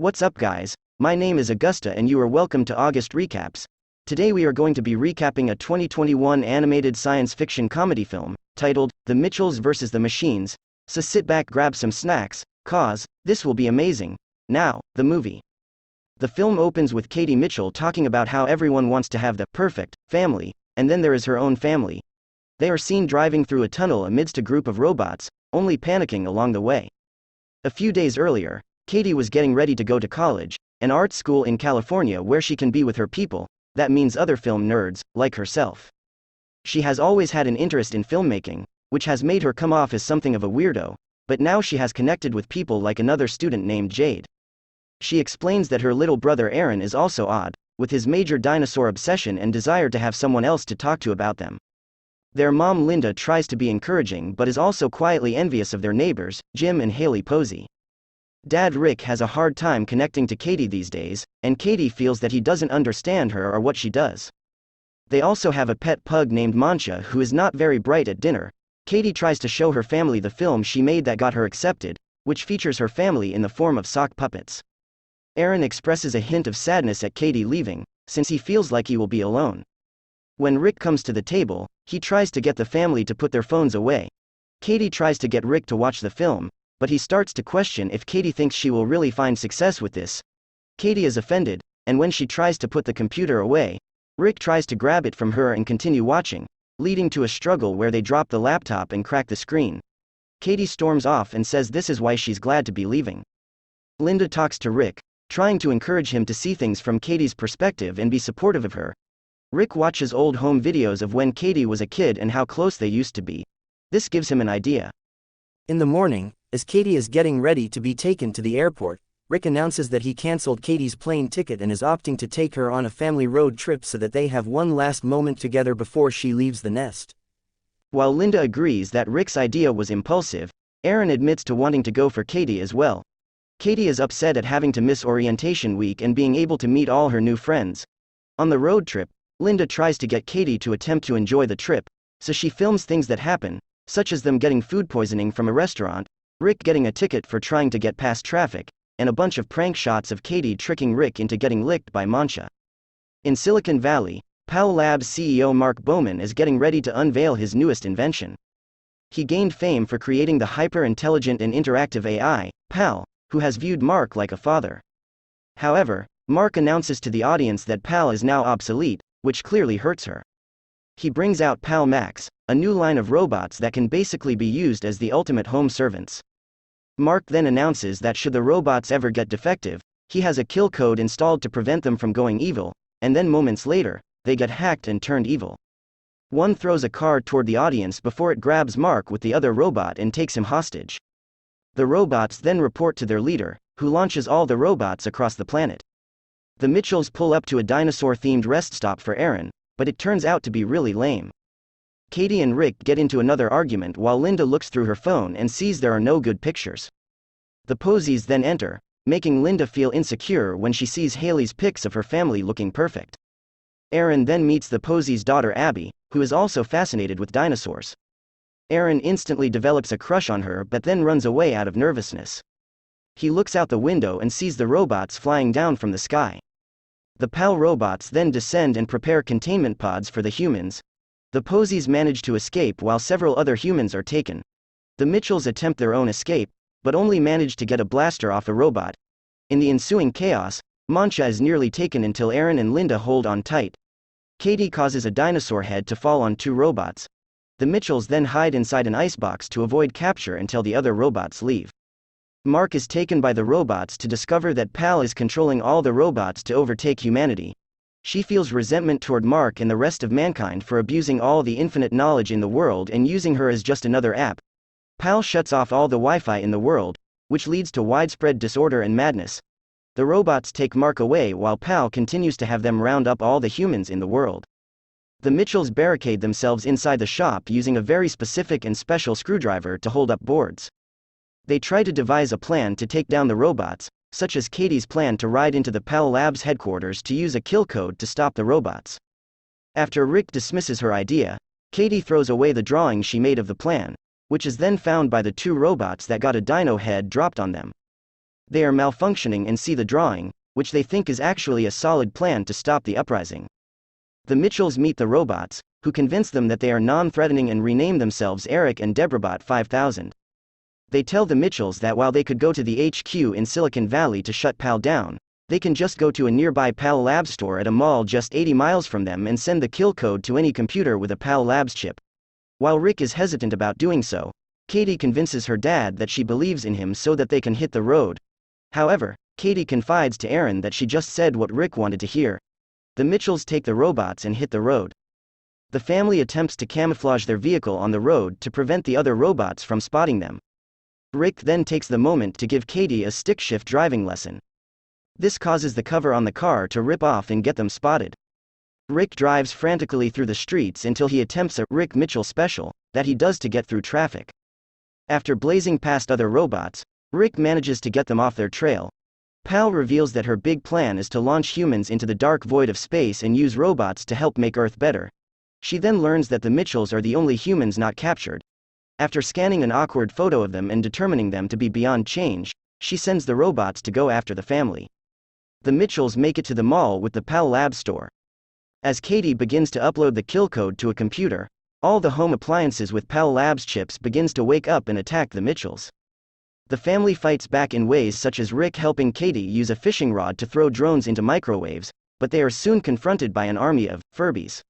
What's up guys, my name is Augusta and you are welcome to August Recaps. Today we are going to be recapping a 2021 animated science fiction comedy film, titled, The Mitchells vs. the Machines, so sit back, grab some snacks, cause, this will be amazing. Now, the movie. The film opens with Katie Mitchell talking about how everyone wants to have the perfect family, and then there is her own family. They are seen driving through a tunnel amidst a group of robots, only panicking along the way. A few days earlier, Katie was getting ready to go to college, an art school in California where she can be with her people, that means other film nerds, like herself. She has always had an interest in filmmaking, which has made her come off as something of a weirdo, but now she has connected with people like another student named Jade. She explains that her little brother Aaron is also odd, with his major dinosaur obsession and desire to have someone else to talk to about them. Their mom Linda tries to be encouraging but is also quietly envious of their neighbors, Jim and Haley Posey. Dad Rick has a hard time connecting to Katie these days, and Katie feels that he doesn't understand her or what she does. They also have a pet pug named Mancha who is not very bright at dinner. Katie tries to show her family the film she made that got her accepted, which features her family in the form of sock puppets. Aaron expresses a hint of sadness at Katie leaving, since he feels like he will be alone. When Rick comes to the table, he tries to get the family to put their phones away. Katie tries to get Rick to watch the film, but he starts to question if Katie thinks she will really find success with this. Katie is offended, and when she tries to put the computer away, Rick tries to grab it from her and continue watching, leading to a struggle where they drop the laptop and crack the screen. Katie storms off and says this is why she's glad to be leaving. Linda talks to Rick, trying to encourage him to see things from Katie's perspective and be supportive of her. Rick watches old home videos of when Katie was a kid and how close they used to be. This gives him an idea. In the morning, as Katie is getting ready to be taken to the airport, Rick announces that he canceled Katie's plane ticket and is opting to take her on a family road trip so that they have one last moment together before she leaves the nest. While Linda agrees that Rick's idea was impulsive, Aaron admits to wanting to go for Katie as well. Katie is upset at having to miss orientation week and being able to meet all her new friends. On the road trip, Linda tries to get Katie to attempt to enjoy the trip, so she films things that happen, such as them getting food poisoning from a restaurant, Rick getting a ticket for trying to get past traffic, and a bunch of prank shots of Katie tricking Rick into getting licked by Mancha. In Silicon Valley, PAL Labs CEO Mark Bowman is getting ready to unveil his newest invention. He gained fame for creating the hyper-intelligent and interactive AI, PAL, who has viewed Mark like a father. However, Mark announces to the audience that PAL is now obsolete, which clearly hurts her. He brings out PAL Max, a new line of robots that can basically be used as the ultimate home servants. Mark then announces that should the robots ever get defective, he has a kill code installed to prevent them from going evil, and then moments later, they get hacked and turned evil. One throws a card toward the audience before it grabs Mark with the other robot and takes him hostage. The robots then report to their leader, who launches all the robots across the planet. The Mitchells pull up to a dinosaur-themed rest stop for Aaron, but it turns out to be really lame. Katie and Rick get into another argument while Linda looks through her phone and sees there are no good pictures. The Poseys then enter, making Linda feel insecure when she sees Haley's pics of her family looking perfect. Aaron then meets the Poseys' daughter Abby, who is also fascinated with dinosaurs. Aaron instantly develops a crush on her but then runs away out of nervousness. He looks out the window and sees the robots flying down from the sky. The PAL robots then descend and prepare containment pods for the humans. The Poseys manage to escape while several other humans are taken. The Mitchells attempt their own escape, but only manage to get a blaster off a robot. In the ensuing chaos, Mancha is nearly taken until Aaron and Linda hold on tight. Katie causes a dinosaur head to fall on two robots. The Mitchells then hide inside an icebox to avoid capture until the other robots leave. Mark is taken by the robots to discover that PAL is controlling all the robots to overtake humanity. She feels resentment toward Mark and the rest of mankind for abusing all the infinite knowledge in the world and using her as just another app. PAL shuts off all the Wi-Fi in the world, which leads to widespread disorder and madness. The robots take Mark away while PAL continues to have them round up all the humans in the world. The Mitchells barricade themselves inside the shop using a very specific and special screwdriver to hold up boards. They try to devise a plan to take down the robots, such as Katie's plan to ride into the PAL Labs headquarters to use a kill code to stop the robots. After Rick dismisses her idea, Katie throws away the drawing she made of the plan, which is then found by the two robots that got a dino head dropped on them. They are malfunctioning and see the drawing, which they think is actually a solid plan to stop the uprising. The Mitchells meet the robots, who convince them that they are non-threatening and rename themselves Eric and Deborahbot 5000. They tell the Mitchells that while they could go to the HQ in Silicon Valley to shut PAL down, they can just go to a nearby PAL Labs store at a mall just 80 miles from them and send the kill code to any computer with a PAL Labs chip. While Rick is hesitant about doing so, Katie convinces her dad that she believes in him so that they can hit the road. However, Katie confides to Aaron that she just said what Rick wanted to hear. The Mitchells take the robots and hit the road. The family attempts to camouflage their vehicle on the road to prevent the other robots from spotting them. Rick then takes the moment to give Katie a stick shift driving lesson. This causes the cover on the car to rip off and get them spotted. Rick drives frantically through the streets until he attempts a Rick Mitchell special that he does to get through traffic. After blazing past other robots, Rick manages to get them off their trail. PAL reveals that her big plan is to launch humans into the dark void of space and use robots to help make Earth better. She then learns that the Mitchells are the only humans not captured. After scanning an awkward photo of them and determining them to be beyond change, she sends the robots to go after the family. The Mitchells make it to the mall with the PAL Lab store. As Katie begins to upload the kill code to a computer, all the home appliances with PAL Labs chips begins to wake up and attack the Mitchells. The family fights back in ways such as Rick helping Katie use a fishing rod to throw drones into microwaves, but they are soon confronted by an army of Furbies.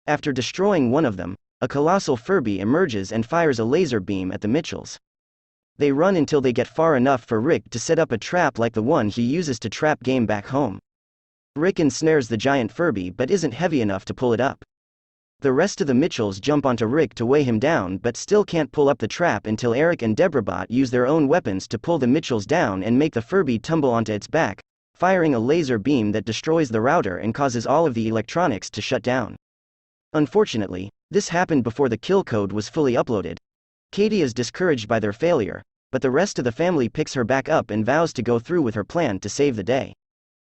After destroying one of them, a colossal Furby emerges and fires a laser beam at the Mitchells. They run until they get far enough for Rick to set up a trap like the one he uses to trap Game back home. Rick ensnares the giant Furby but isn't heavy enough to pull it up. The rest of the Mitchells jump onto Rick to weigh him down but still can't pull up the trap until Eric and Deborahbot use their own weapons to pull the Mitchells down and make the Furby tumble onto its back, firing a laser beam that destroys the router and causes all of the electronics to shut down. Unfortunately, this happened before the kill code was fully uploaded. Katie is discouraged by their failure, but the rest of the family picks her back up and vows to go through with her plan to save the day.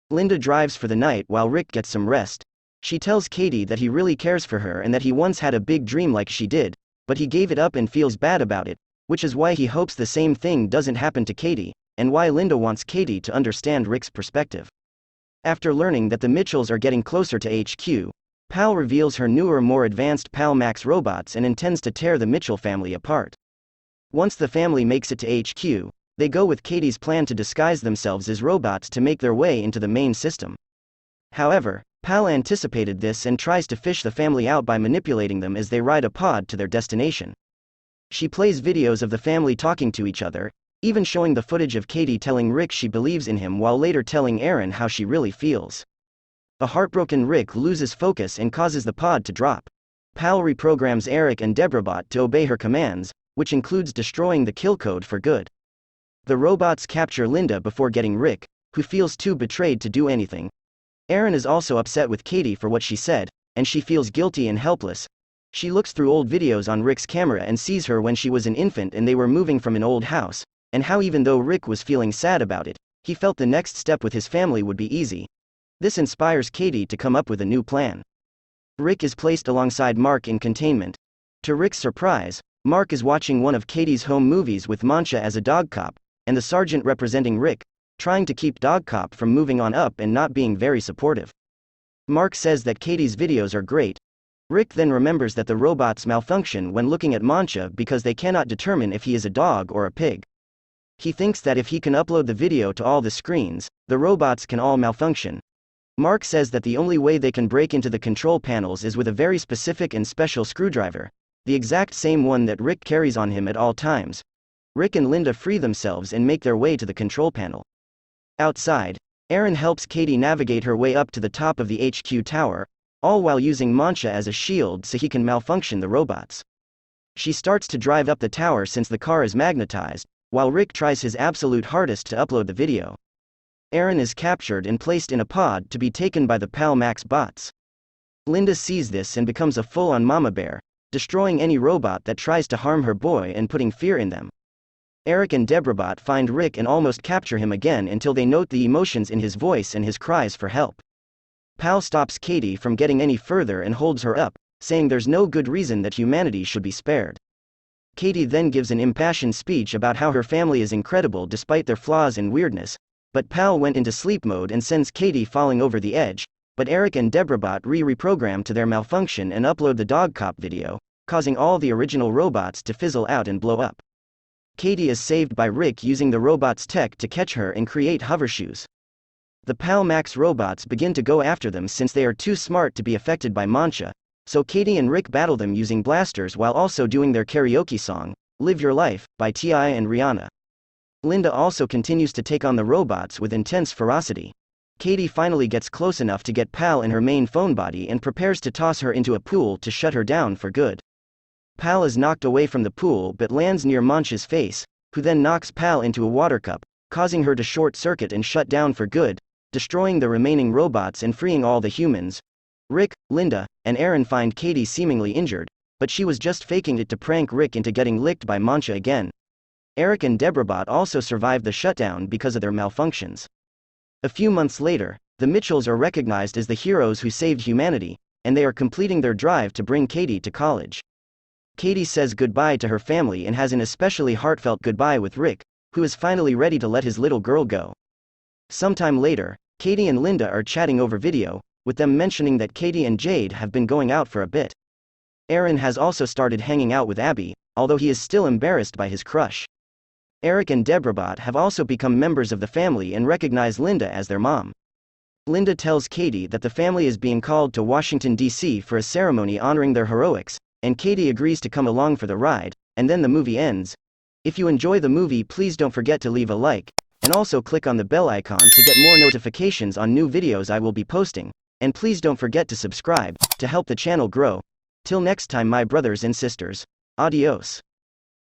Linda drives for the night while Rick gets some rest. She tells Katie that he really cares for her and that he once had a big dream like she did, but he gave it up and feels bad about it, which is why he hopes the same thing doesn't happen to Katie, and why Linda wants Katie to understand Rick's perspective. After learning that the Mitchells are getting closer to HQ, PAL reveals her newer, more advanced PAL Max robots and intends to tear the Mitchell family apart. Once the family makes it to HQ, they go with Katie's plan to disguise themselves as robots to make their way into the main system. However, PAL anticipated this and tries to fish the family out by manipulating them as they ride a pod to their destination. She plays videos of the family talking to each other, even showing the footage of Katie telling Rick she believes in him while later telling Aaron how she really feels. A heartbroken Rick loses focus and causes the pod to drop. PAL reprograms Eric and Deborahbot to obey her commands, which includes destroying the kill code for good. The robots capture Linda before getting Rick, who feels too betrayed to do anything. Aaron is also upset with Katie for what she said, and she feels guilty and helpless. She looks through old videos on Rick's camera and sees her when she was an infant and they were moving from an old house, and how even though Rick was feeling sad about it, he felt the next step with his family would be easy. This inspires Katie to come up with a new plan. Rick is placed alongside Mark in containment. To Rick's surprise, Mark is watching one of Katie's home movies with Mancha as a dog cop, and the sergeant representing Rick, trying to keep Dog Cop from moving on up and not being very supportive. Mark says that Katie's videos are great. Rick then remembers that the robots malfunction when looking at Mancha because they cannot determine if he is a dog or a pig. He thinks that if he can upload the video to all the screens, the robots can all malfunction. Mark says that the only way they can break into the control panels is with a very specific and special screwdriver, the exact same one that Rick carries on him at all times. Rick and Linda free themselves and make their way to the control panel. Outside, Aaron helps Katie navigate her way up to the top of the HQ tower, all while using Mancha as a shield so he can malfunction the robots. She starts to drive up the tower since the car is magnetized, while Rick tries his absolute hardest to upload the video. Aaron is captured and placed in a pod to be taken by the PAL Max bots. Linda sees this and becomes a full-on mama bear, destroying any robot that tries to harm her boy and putting fear in them. Eric and Deborahbot find Rick and almost capture him again until they note the emotions in his voice and his cries for help. PAL stops Katie from getting any further and holds her up, saying there's no good reason that humanity should be spared. Katie then gives an impassioned speech about how her family is incredible despite their flaws and weirdness, but Pal went into sleep mode and sends Katie falling over the edge, but Eric and Deborahbot reprogram to their malfunction and upload the dog cop video, causing all the original robots to fizzle out and blow up. Katie is saved by Rick using the robot's tech to catch her and create hovershoes. The Pal Max robots begin to go after them since they are too smart to be affected by Mancha, so Katie and Rick battle them using blasters while also doing their karaoke song, Live Your Life, by T.I. and Rihanna. Linda also continues to take on the robots with intense ferocity. Katie finally gets close enough to get Pal in her main phone body and prepares to toss her into a pool to shut her down for good. Pal is knocked away from the pool but lands near Mancha's face, who then knocks Pal into a water cup, causing her to short circuit and shut down for good, destroying the remaining robots and freeing all the humans. Rick, Linda, and Aaron find Katie seemingly injured, but she was just faking it to prank Rick into getting licked by Mancha again. Eric and Deborahbot also survive the shutdown because of their malfunctions. A few months later, the Mitchells are recognized as the heroes who saved humanity, and they are completing their drive to bring Katie to college. Katie says goodbye to her family and has an especially heartfelt goodbye with Rick, who is finally ready to let his little girl go. Sometime later, Katie and Linda are chatting over video, with them mentioning that Katie and Jade have been going out for a bit. Aaron has also started hanging out with Abby, although he is still embarrassed by his crush. Eric and Deborahbot have also become members of the family and recognize Linda as their mom. Linda tells Katie that the family is being called to Washington, D.C. for a ceremony honoring their heroics, and Katie agrees to come along for the ride, and then the movie ends. If you enjoy the movie, please don't forget to leave a like, and also click on the bell icon to get more notifications on new videos I will be posting, and please don't forget to subscribe, to help the channel grow. Till next time, my brothers and sisters. Adios.